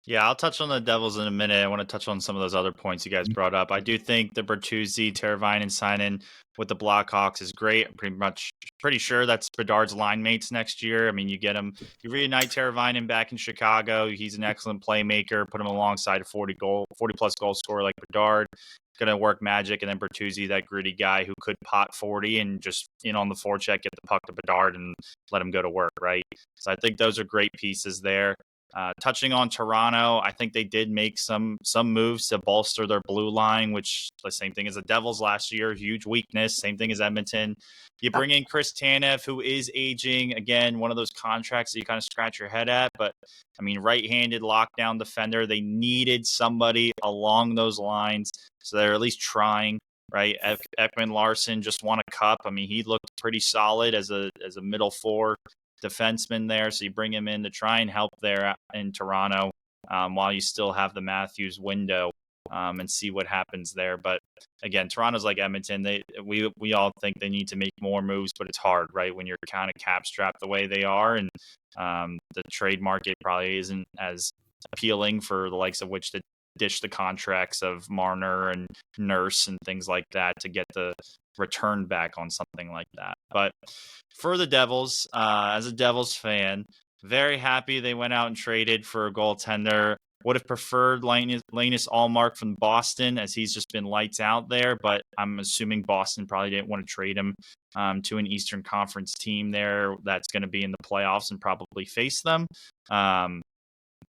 Yeah, I'll touch on the Devils in a minute. I want to touch on some of those other points you guys brought up. I do think the Bertuzzi, Teravainen sign-in with the Blackhawks is great. I'm pretty sure that's Bedard's line mates next year. I mean, you get him, you reunite Teravainen back in Chicago. He's an excellent playmaker. Put him alongside a 40-plus goal scorer like Bedard. It's going to work magic. And then Bertuzzi, that gritty guy who could pot 40 and just in on the forecheck, get the puck to Bedard and let him go to work, right? So I think those are great pieces there. Touching on Toronto, I think they did make some moves to bolster their blue line, which the same thing as the Devils last year, huge weakness, same thing as Edmonton. You bring in Chris Tanev, who is aging. Again, one of those contracts that you kind of scratch your head at. But, I mean, right-handed lockdown defender. They needed somebody along those lines, so they're at least trying, right? Ekman Larson just won a cup. I mean, he looked pretty solid as a middle four defenseman there, so you bring him in to try and help there in Toronto while you still have the Matthews window and see what happens there. But again, Toronto's like Edmonton. We all think they need to make more moves, but it's hard, right? When you're kind of cap strapped the way they are, and the trade market probably isn't as appealing for the likes of which to dish the contracts of Marner and Nurse and things like that to get the return back on something like that. But for the Devils, as a Devils fan, very happy they went out and traded for a goaltender. Would have preferred Linus Ullmark from Boston, as he's just been lights out there, but I'm assuming Boston probably didn't want to trade him to an Eastern Conference team there that's going to be in the playoffs and probably face them.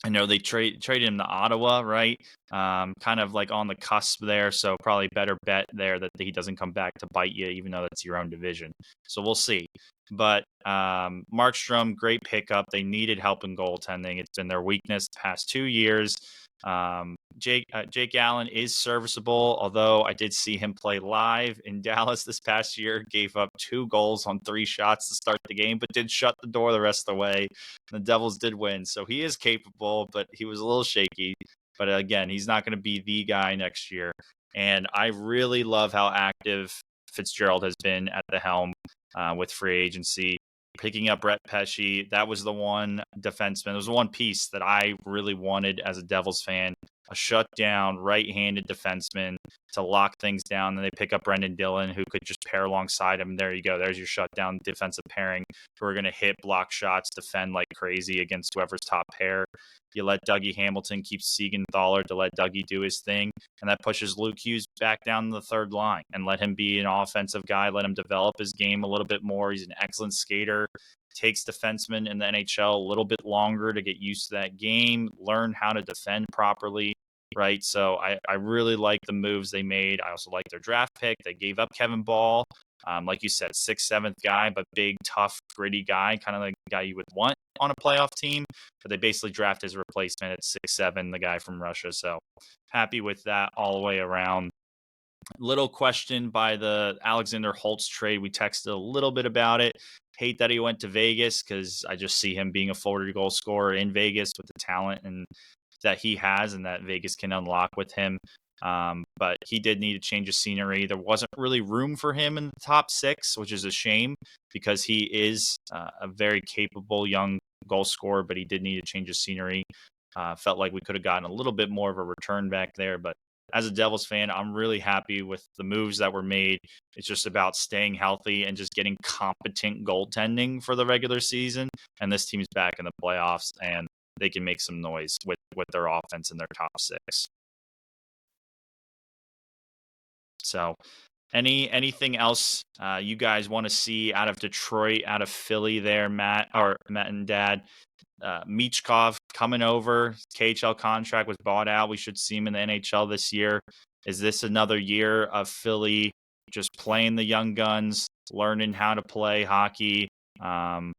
I know they traded him to Ottawa, right? Kind of like on the cusp there, so probably better bet there that he doesn't come back to bite you, even though that's your own division. So we'll see. But Markstrom, great pickup. They needed help in goaltending. It's been their weakness the past 2 years. Jake Allen is serviceable, although I did see him play live in Dallas this past year. Gave up 2 goals on 3 shots to start the game, but did shut the door the rest of the way. The Devils did win, so he is capable, but he was a little shaky. But again, he's not going to be the guy next year. And I really love how active Fitzgerald has been at the helm with free agency. Picking up Brett Pesce, that was the one defenseman. It was the one piece that I really wanted as a Devils fan. A shutdown, right-handed defenseman to lock things down. Then they pick up Brendan Dillon, who could just pair alongside him. There you go. There's your shutdown defensive pairing who are going to hit, block shots, defend like crazy against whoever's top pair. You let Dougie Hamilton keep Siegenthaler to let Dougie do his thing, and that pushes Luke Hughes back down the third line and let him be an offensive guy, let him develop his game a little bit more. He's an excellent skater. Takes defensemen in the NHL a little bit longer to get used to that game, learn how to defend properly, right? So I really like the moves they made. I also like their draft pick. They gave up Kevin Ball, Like you said, 6th, 7th guy, but big, tough, gritty guy, kind of like the guy you would want on a playoff team. But they basically draft his replacement at 6'7", the guy from Russia. So happy with that all the way around. Little question by the Alexander Holtz trade. We texted a little bit about it. Hate that he went to Vegas because I just see him being a 40 goal scorer in Vegas with the talent and that he has and that Vegas can unlock with him. But he did need a change of scenery. There wasn't really room for him in the top 6, which is a shame because he is a very capable young goal scorer, but he did need a change of scenery. Felt like we could have gotten a little bit more of a return back there, but as a Devils fan, I'm really happy with the moves that were made. It's just about staying healthy and just getting competent goaltending for the regular season. And this team's back in the playoffs, and they can make some noise with their offense in their top 6. So anything else you guys want to see out of Detroit, out of Philly there, Matt and Dad? Michkov coming over, KHL contract was bought out. We should see him in the NHL this year. Is this another year of Philly just playing the young guns, learning how to play hockey, and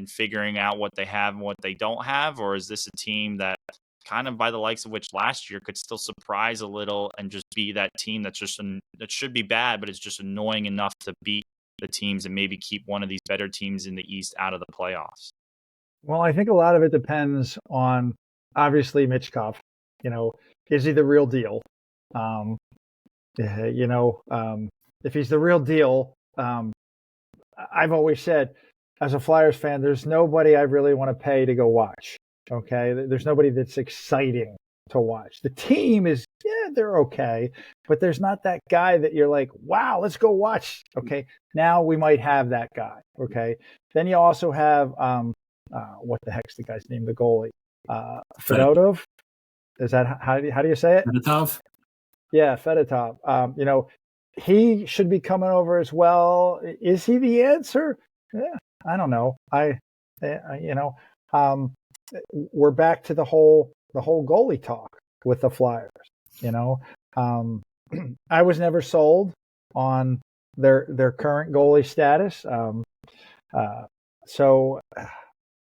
figuring out what they have and what they don't have? Or is this a team that kind of by the likes of which last year could still surprise a little and just be that team that's just that should be bad, but it's just annoying enough to beat the teams and maybe keep one of these better teams in the East out of the playoffs? Well, I think a lot of it depends on, obviously, Michkov. Is he the real deal? If he's the real deal, I've always said, as a Flyers fan, there's nobody I really want to pay to go watch. Okay, there's nobody that's exciting to watch. The team is, they're okay, but there's not that guy that you're like, wow, let's go watch. Okay, now we might have that guy. Okay, then you also have what the heck's the guy's name? The goalie, Fedotov. Is that how do you say it? Fedotov. Yeah, Fedotov. He should be coming over as well. Is he the answer? Yeah, I don't know. We're back to the whole goalie talk with the Flyers. I was never sold on their current goalie status. So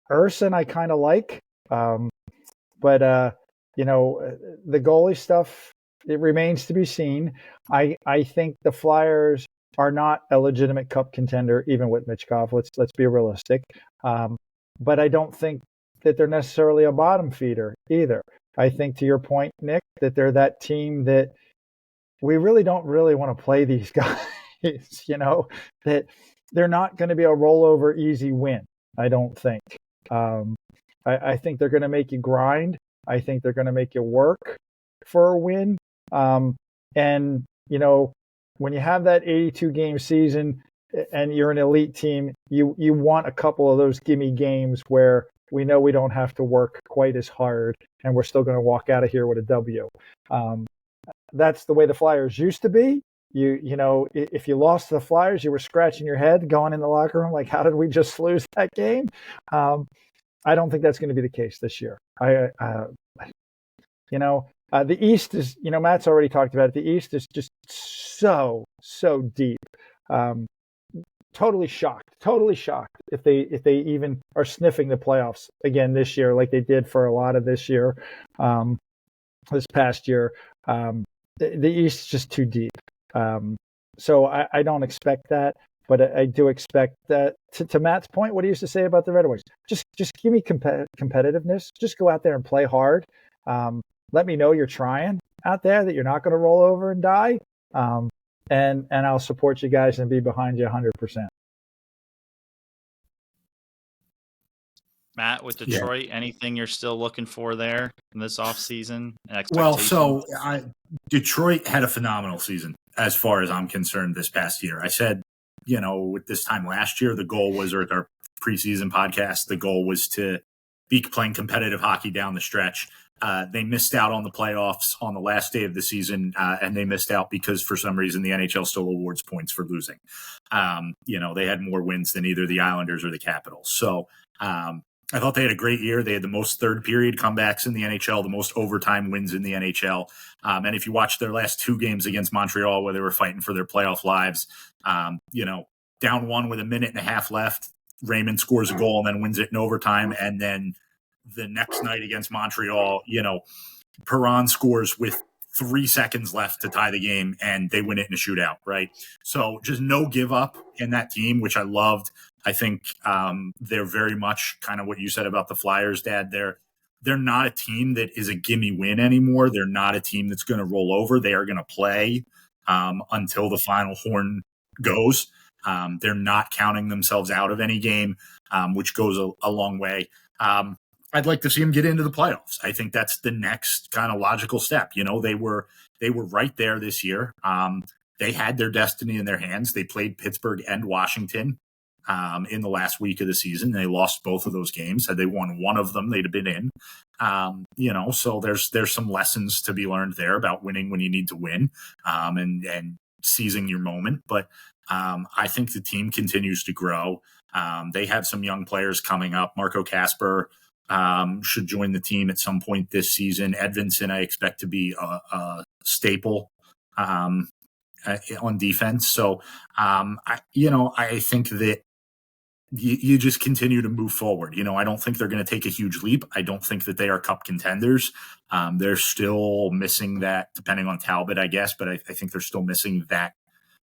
Urson I kind of like, but the goalie stuff, it remains to be seen. I think the Flyers are not a legitimate cup contender, even with Michkov. Let's be realistic. But I don't think that they're necessarily a bottom feeder either. I think, to your point, Nick, that they're that team that we really don't want to play these guys. That they're not going to be a rollover easy win. I don't think. I think they're going to make you grind. I think they're going to make you work for a win. And when you have that 82 game season and you're an elite team, you want a couple of those gimme games where we know we don't have to work quite as hard and we're still going to walk out of here with a W. That's the way the Flyers used to be. If you lost to the Flyers, you were scratching your head going in the locker room like, how did we just lose that game? I don't think that's going to be the case this year. The East is, Matt's already talked about it. The East is just so deep. Totally shocked if they even are sniffing the playoffs again this year, like they did for a lot of this year, this past year. The East is just too deep. So I don't expect that, but I do expect that. To Matt's point, what he used to say about the Red Wings, just give me competitiveness. Just go out there and play hard. Let me know you're trying out there, that you're not going to roll over and die. And I'll support you guys and be behind you 100%. Matt, with Detroit, anything you're still looking for there in this offseason? Well, so Detroit had a phenomenal season as far as I'm concerned this past year. I said, with this time last year, the goal was, or our preseason podcast, the goal was to be playing competitive hockey down the stretch. They missed out on the playoffs on the last day of the season, and they missed out because for some reason the NHL still awards points for losing. They had more wins than either the Islanders or the Capitals. So I thought they had a great year. They had the most third period comebacks in the NHL, the most overtime wins in the NHL. And if you watch their last 2 games against Montreal, where they were fighting for their playoff lives, down 1 with a minute and a half left, Raymond scores a goal and then wins it in overtime. And then the next night against Montreal, Perron scores with 3 seconds left to tie the game, and they win it in a shootout, right? So just no give up in that team, which I loved. I think they're very much kind of what you said about the Flyers, Dad. They're not a team that is a gimme win anymore. They're not a team that's going to roll over. They are going to play until the final horn goes. They're not counting themselves out of any game, which goes a long way. I'd like to see them get into the playoffs. I think that's the next kind of logical step. They were right there this year. They had their destiny in their hands. They played Pittsburgh and Washington in the last week of the season. They lost both of those games. Had they won one of them, they'd have been in. So there's some lessons to be learned there about winning when you need to win, and seizing your moment. But I think the team continues to grow. They have some young players coming up. Marco Kasper should join the team at some point this season. Edvinsson, I expect to be a staple on defense. So, I think that you just continue to move forward. I don't think they're going to take a huge leap. I don't think that they are cup contenders. They're still missing that, depending on Talbot, I guess, but I think they're still missing that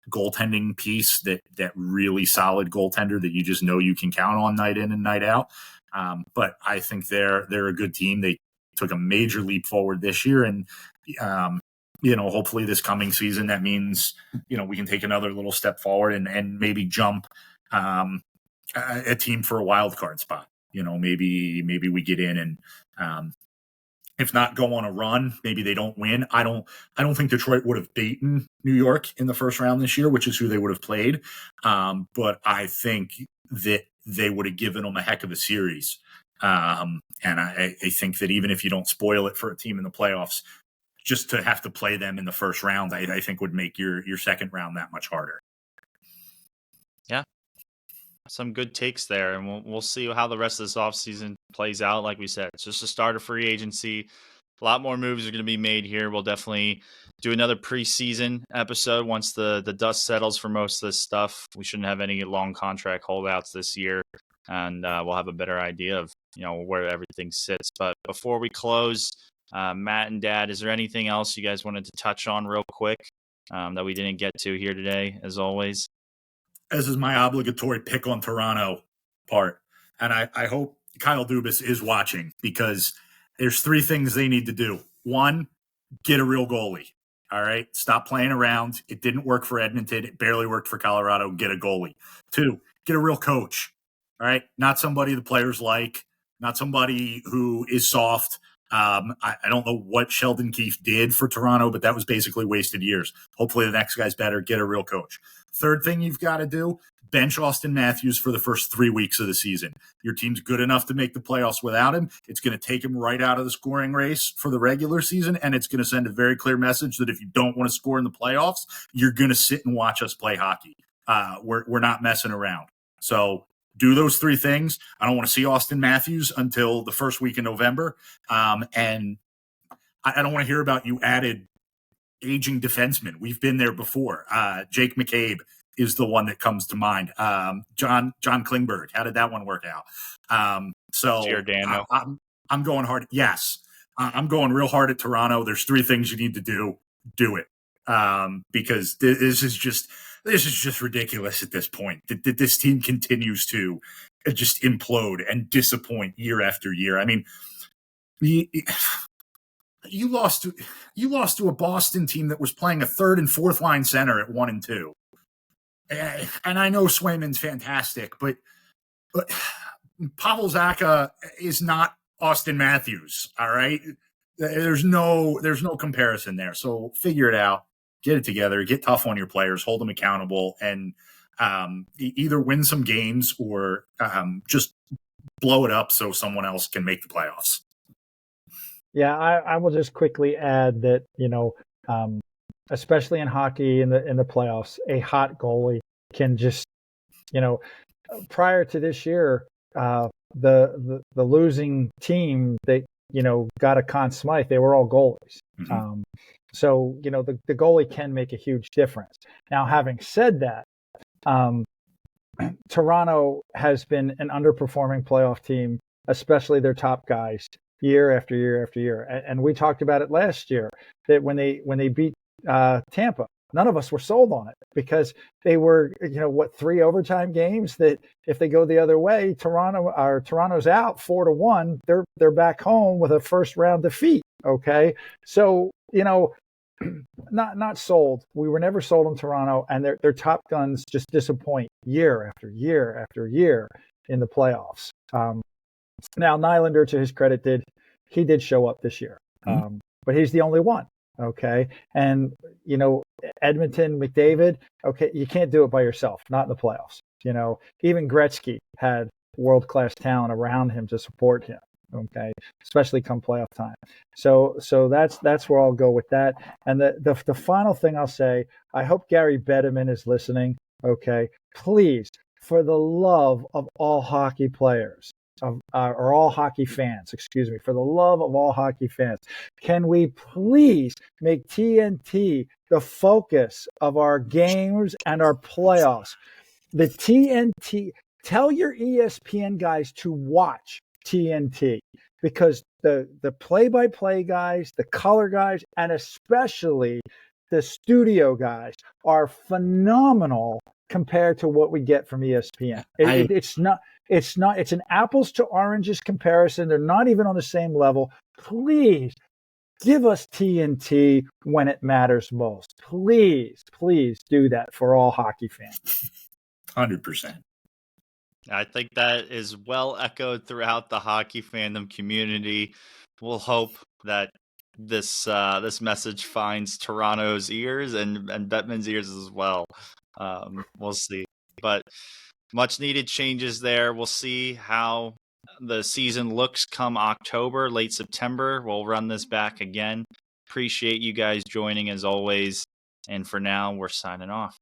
goaltending piece, that really solid goaltender that you just know you can count on night in and night out. But I think they're a good team. They took a major leap forward this year, and hopefully this coming season, that means we can take another little step forward and maybe jump a team for a wild card spot. Maybe we get in and if not go on a run, maybe they don't win. I don't think Detroit would have beaten New York in the first round this year, which is who they would have played. But I think that they would have given them a heck of a series. And I think that even if you don't spoil it for a team in the playoffs, just to have to play them in the first round, I think would make your second round that much harder. Yeah. Some good takes there, and we'll see how the rest of this offseason plays out. Like we said, it's just a start of free agency. A lot more moves are going to be made here. We'll definitely do another preseason episode once the dust settles for most of this stuff. We shouldn't have any long contract holdouts this year, and we'll have a better idea of where everything sits. But before we close, Matt and Dad, is there anything else you guys wanted to touch on real quick that we didn't get to here today, as always? This is my obligatory pick on Toronto part. And I hope Kyle Dubas is watching, because there's 3 things they need to do. 1, get a real goalie. All right. Stop playing around. It didn't work for Edmonton. It barely worked for Colorado. Get a goalie. 2, get a real coach. All right. Not somebody the players like, not somebody who is soft. I don't know what Sheldon Keefe did for Toronto, but that was basically wasted years. Hopefully the next guy's better. Get a real coach. 3rd thing you've got to do, bench Austin Matthews for the first 3 weeks of the season. Your team's good enough to make the playoffs without him. It's going to take him right out of the scoring race for the regular season, and it's going to send a very clear message that if you don't want to score in the playoffs, you're going to sit and watch us play hockey. We're not messing around. So do those 3 things. I don't want to see Austin Matthews until the first week in November. And I don't want to hear about you added aging defensemen. We've been there before. Jake McCabe is the one that comes to mind. John Klingberg. How did that one work out? Giordano. I'm going hard. Yes. I'm going real hard at Toronto. There's 3 things you need to do. Do it. Because this is just ridiculous at this point. This team continues to just implode and disappoint year after year. I mean, you lost to a Boston team that was playing a 3rd and 4th line center at 1 and 2. And I know Swayman's fantastic, but Pavel Zacha is not Austin Matthews. All right. There's no comparison there. So figure it out, get it together, get tough on your players, hold them accountable, and either win some games or just blow it up so someone else can make the playoffs. Yeah, I will just quickly add that, especially in hockey in the playoffs, a hot goalie can just, prior to this year, the losing team that got a Conn Smythe, they were all goalies. Mhm. So the goalie can make a huge difference. Now, having said that, Toronto has been an underperforming playoff team, especially their top guys, year after year after year. And we talked about it last year that when they beat Tampa, none of us were sold on it because they were, 3 overtime games that if they go the other way, Toronto's out 4-1. They're back home with a first round defeat. Okay, so not sold. We were never sold on Toronto, and their top guns just disappoint year after year after year in the playoffs. Now Nylander, to his credit, did show up this year, but he's the only one. Okay, and Edmonton, McDavid. Okay, you can't do it by yourself. Not in the playoffs. Even Gretzky had world-class talent around him to support him. Okay, especially come playoff time. So that's where I'll go with that. And the final thing I'll say, I hope Gary Bettman is listening. Okay, please, for the love of all hockey players, or all hockey fans, excuse me, for the love of all hockey fans, can we please make TNT the focus of our games and our playoffs? The TNT, tell your ESPN guys to watch TNT, because the play-by-play guys, the color guys, and especially the studio guys are phenomenal compared to what we get from ESPN. It's an apples to oranges comparison. They're not even on the same level. Please give us TNT when it matters most. Please do that for all hockey fans. 100%. I think that is well echoed throughout the hockey fandom community. We'll hope that this message finds Toronto's ears and Bettman's ears as well. We'll see. But much needed changes there. We'll see how the season looks come October, late September. We'll run this back again. Appreciate you guys joining as always. And for now, we're signing off.